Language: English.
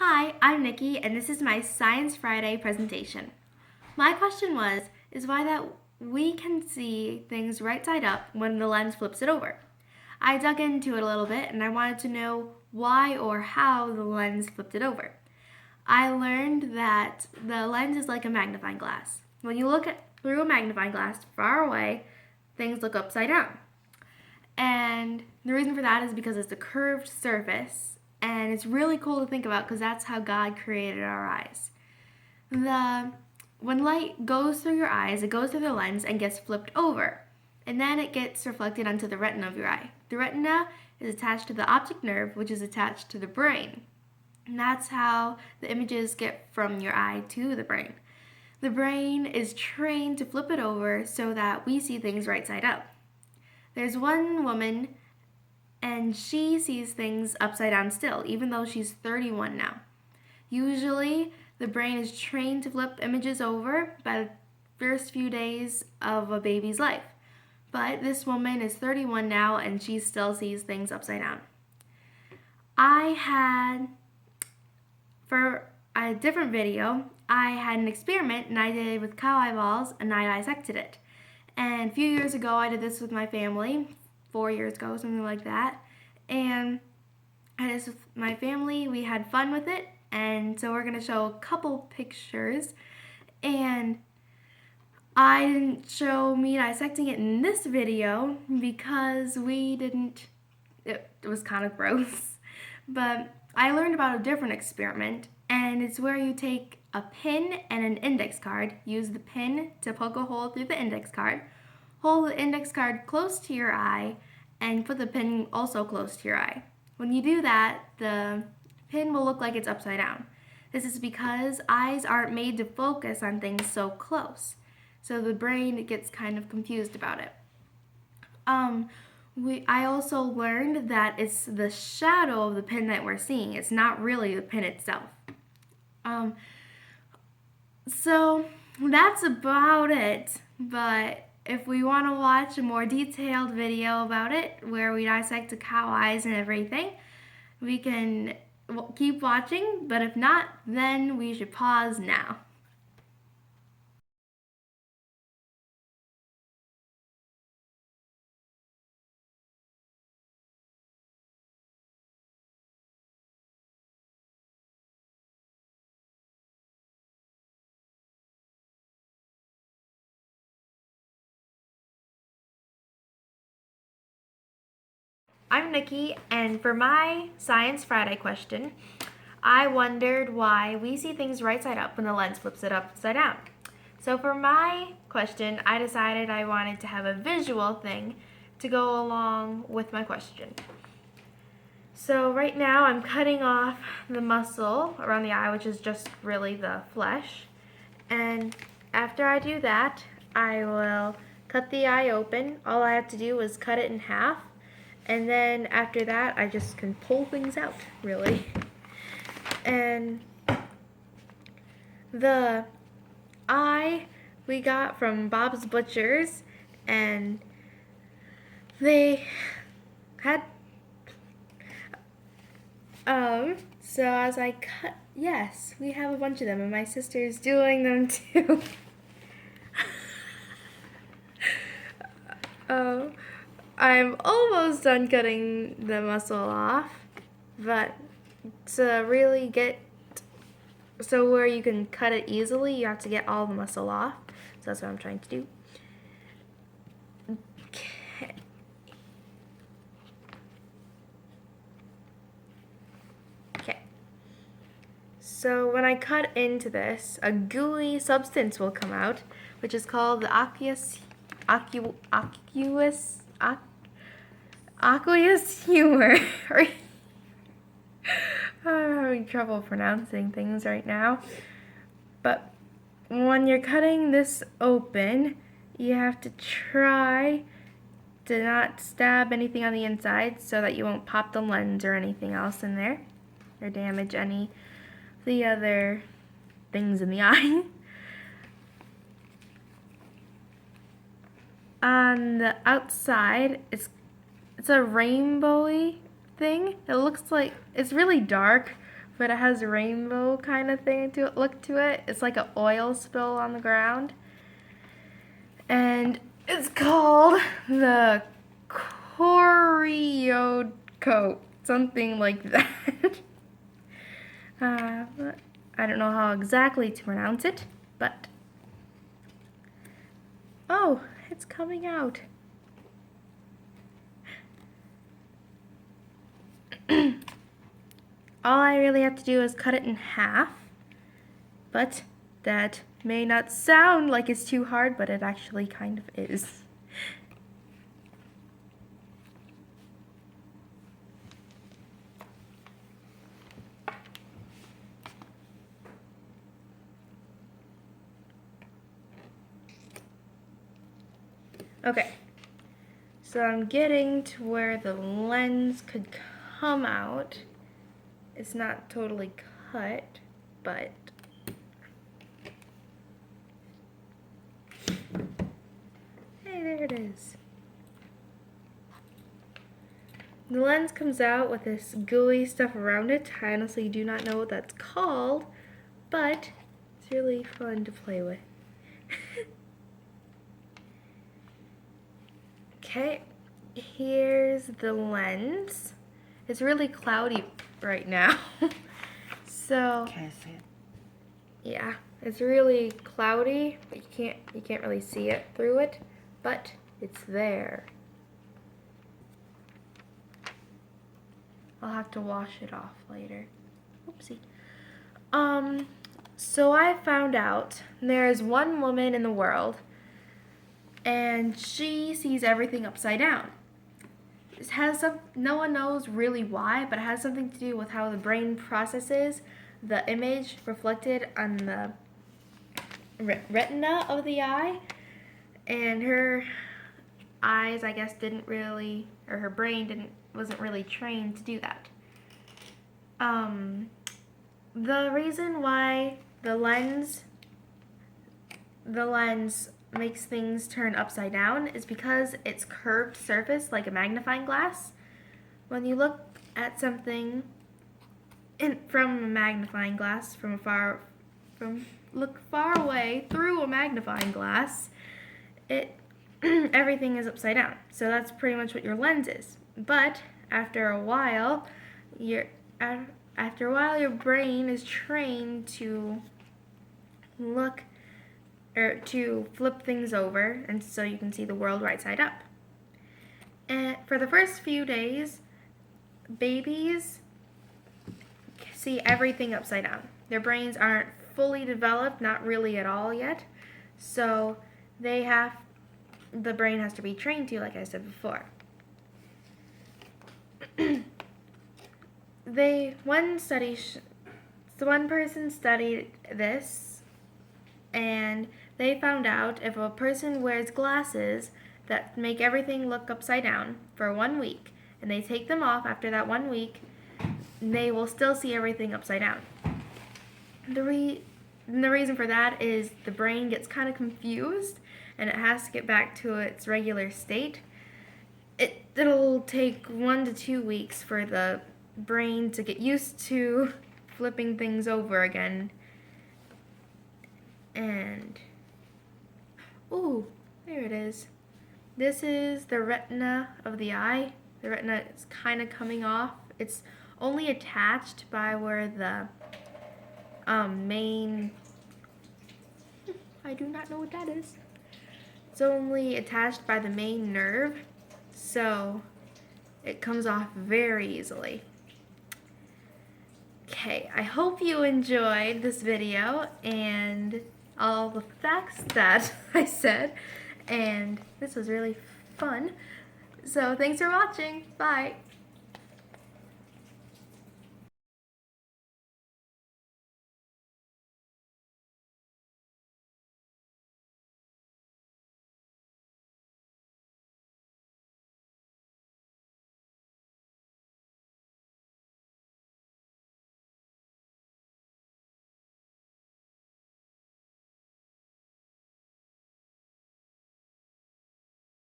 Hi, I'm Nikki, and this is my Science Friday presentation. My question is why that we can see things right side up when the lens flips it over. I dug into it a little bit, and I wanted to know why or how the lens flipped it over. I learned that the lens is like a magnifying glass. When you look through a magnifying glass far away, things look upside down. And the reason for that is because it's a curved surface, and it's really cool to think about because that's how God created our eyes. When light goes through your eyes, it goes through the lens and gets flipped over, and then it gets reflected onto the retina of your eye. The retina is attached to the optic nerve, which is attached to the brain. And that's how the images get from your eye to the brain. The brain is trained to flip it over so that we see things right side up. There's one woman, and she sees things upside down still, even though she's 31 now. Usually, the brain is trained to flip images over by the first few days of a baby's life. But this woman is 31 now, and she still sees things upside down. For a different video, I had an experiment, and I did with cow eyeballs, and I dissected it. And a few years ago, I did this with my family, 4 years ago, something like that. And I did this with my family. We had fun with it. And so we're going to show a couple pictures. And I didn't show me dissecting it in this video because it was kind of gross. But I learned about a different experiment. And it's where you take a pin and an index card. Use the pin to poke a hole through the index card. Hold the index card close to your eye and put the pin also close to your eye. When you do that, the pin will look like it's upside down. This is because eyes aren't made to focus on things so close. So the brain gets kind of confused about it. I also learned that it's the shadow of the pin that we're seeing. It's not really the pin itself. So that's about it. But if we want to watch a more detailed video about it, where we dissect the cow eyes and everything, we can keep watching. But if not, then we should pause now. I'm Nikki, and for my Science Friday question, I wondered why we see things right side up when the lens flips it upside down. So for my question, I decided I wanted to have a visual thing to go along with my question. So right now I'm cutting off the muscle around the eye, which is just really the flesh. And after I do that, I will cut the eye open. All I have to do is cut it in half. And then after that, I just can pull things out, really. And the eye we got from Bob's Butchers, and they had, so as I cut, yes, we have a bunch of them, and my sister's doing them too. I'm almost done cutting the muscle off, but to really get so where you can cut it easily, you have to get all the muscle off. So that's what I'm trying to do. Okay. Okay. So when I cut into this, a gooey substance will come out, which is called the aqueous humor. I'm having trouble pronouncing things right now. But when you're cutting this open, you have to try to not stab anything on the inside so that you won't pop the lens or anything else in there or damage any of the other things in the eye. On the outside, it's a rainbowy thing. It looks like it's really dark but it has a rainbow kind of thing to it, look to it. It's like an oil spill on the ground. And it's called the Choreo coat, something like that. I don't know how exactly to pronounce it, but oh, it's coming out. All I really have to do is cut it in half, but that may not sound like it's too hard, but it actually kind of is. Okay, so I'm getting to where the lens could come out. It's not totally cut, but hey, there it is. The lens comes out with this gooey stuff around it. I honestly do not know what that's called, but it's really fun to play with. Okay, here's the lens. It's really cloudy right now. So Can I see it? yeah, it's really cloudy, but you can't really see it through it, but it's there. I'll have to wash it off later. Oopsie. So I found out there is one woman in the world, and she sees everything upside down. It has no one knows really why, but it has something to do with how the brain processes the image reflected on the retina of the eye, and her eyes, I guess, her brain wasn't really trained to do that. The reason why the lens makes things turn upside down is because it's curved surface like a magnifying glass. When you look at something from a magnifying glass, look far away through a magnifying glass, everything is upside down. So that's pretty much what your lens is. But after a while, your brain is trained to look or to flip things over, and so you can see the world right side up. And for the first few days, babies see everything upside down. Their brains aren't fully developed, not really at all yet. So the brain has to be trained to, like I said before. One person studied this, and they found out if a person wears glasses that make everything look upside down for 1 week, and they take them off after that 1 week, they will still see everything upside down. The reason for that is the brain gets kind of confused, and it has to get back to its regular state. It'll take 1 to 2 weeks for the brain to get used to flipping things over again. And ooh, there it is. This is the retina of the eye. The retina is kind of coming off. It's only attached by where the main, I do not know what that is. It's only attached by the main nerve, so it comes off very easily. Okay, I hope you enjoyed this video and all the facts that I said, and this was really fun. So thanks for watching. Bye.